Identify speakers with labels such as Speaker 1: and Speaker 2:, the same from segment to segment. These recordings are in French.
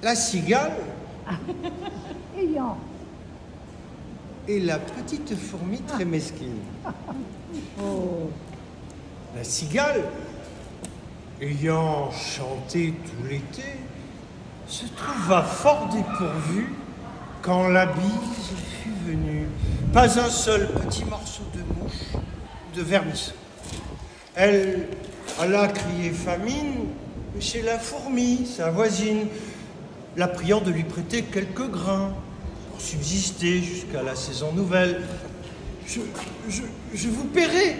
Speaker 1: la cigale
Speaker 2: Ayant.
Speaker 1: et la petite fourmi très mesquine.
Speaker 2: Oh.
Speaker 1: La cigale, ayant chanté tout l'été, se trouva fort dépourvue quand la bise fut venue. Pas un seul petit morceau de mouche, de vermisseau. Elle alla crier famine chez la fourmi, sa voisine, la priant de lui prêter quelques grains pour subsister jusqu'à la saison nouvelle. Je vous paierai,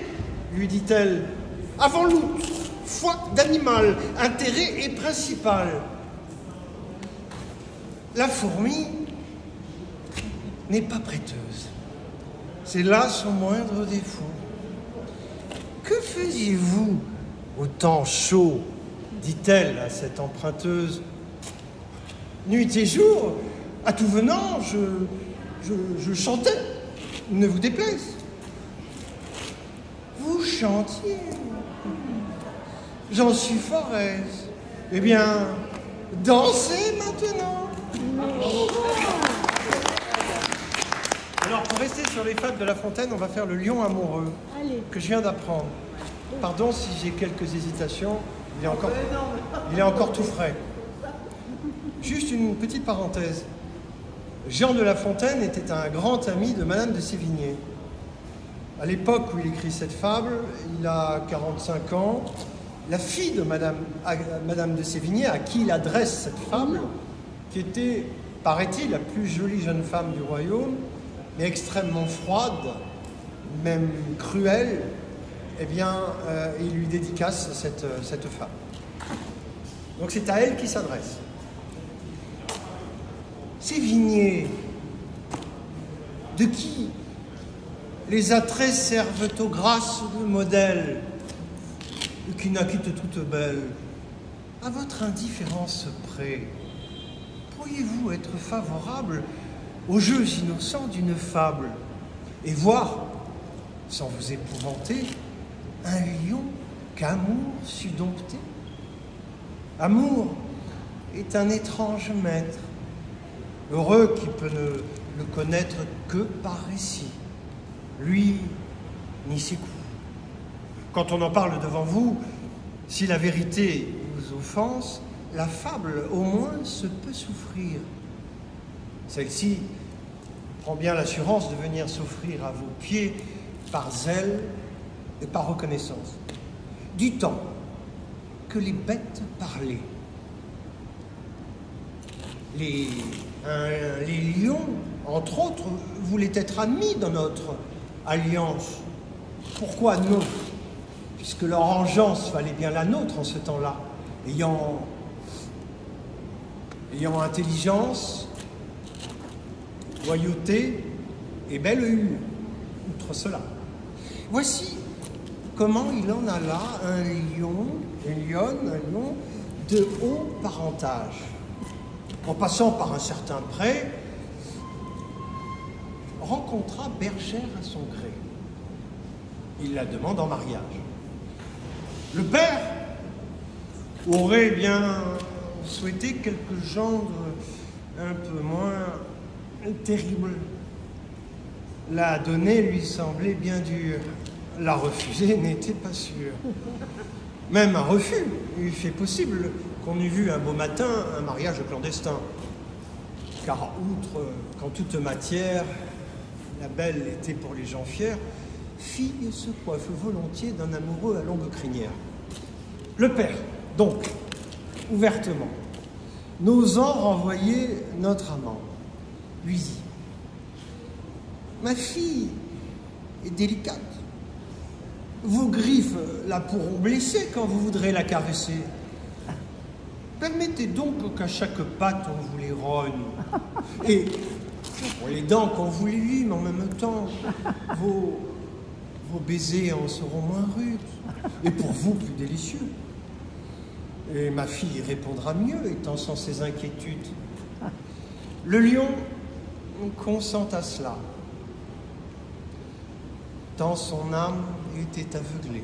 Speaker 1: lui dit-elle, avant l'août, foi d'animal, intérêt et principal. La fourmi n'est pas prêteuse. C'est là son moindre défaut. Que faisiez-vous au temps chaud, dit-elle à cette emprunteuse. Nuit et jour, à tout venant, je chantais, ne vous déplaise. Vous chantiez. J'en suis fort aise. Eh bien, dansez maintenant. Alors, pour rester sur les fables de La Fontaine, on va faire le lion amoureux.
Speaker 2: Allez.
Speaker 1: Que je viens d'apprendre. Pardon si j'ai quelques hésitations, il est encore tout frais. Juste une petite parenthèse. Jean de La Fontaine était un grand ami de Madame de Sévigné. À l'époque où il écrit cette fable, il a 45 ans. La fille de Madame de Sévigné, à qui il adresse cette fable, qui était, paraît-il, la plus jolie jeune femme du royaume, mais extrêmement froide, même cruelle, eh bien, il lui dédicace cette femme. Donc c'est à elle qu'il s'adresse. Sévigné, de qui les attraits servent aux grâces de modèle, et qui naquit toute belle, à votre indifférence près, pourriez-vous être favorable aux jeux innocents d'une fable et voir, sans vous épouvanter, un lion qu'amour sut dompter? Amour est un étrange maître, heureux qui peut ne le connaître que par récit, lui ni ses coups. Quand on en parle devant vous, si la vérité vous offense, la fable au moins se peut souffrir. Celle-ci prend bien l'assurance de venir s'offrir à vos pieds par zèle et par reconnaissance. Du temps que les bêtes parlaient. Les lions, entre autres, voulaient être admis dans notre alliance. Pourquoi non? Puisque leur engeance valait bien la nôtre en ce temps-là, ayant intelligence, loyauté et belle hue, outre cela. Voici comment il en alla un lion de haut parentage. En passant par un certain pré, rencontra bergère à son gré. Il la demande en mariage. Le père aurait bien souhaité quelque gendre un peu moins terrible. La donner lui semblait bien dur. La refuser n'était pas sûr. Même un refus eût fait possible qu'on eût vu un beau matin un mariage clandestin. Car outre qu'en toute matière, la belle était pour les gens fiers, fille se coiffe volontiers d'un amoureux à longue crinière. Le père, donc, ouvertement, n'osant renvoyer notre amant, lui dit: ma fille est délicate. Vos griffes la pourront blesser quand vous voudrez la caresser. Permettez donc qu'à chaque patte on vous les rogne. Et pour les dents qu'on vous les lime en même temps, vos baisers en seront moins rudes, et pour vous plus délicieux. Et ma fille répondra mieux, étant sans ses inquiétudes. Le lion consent à cela, tant son âme était aveuglée.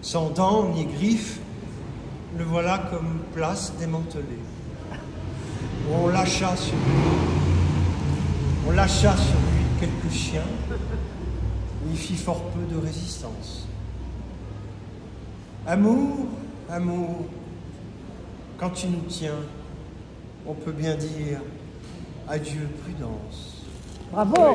Speaker 1: Sans dents ni griffes, le voilà comme place démantelée. On lâcha sur lui quelques chiens. Il fit fort peu de résistance. Amour, amour, quand tu nous tiens, on peut bien dire adieu prudence.
Speaker 2: Bravo.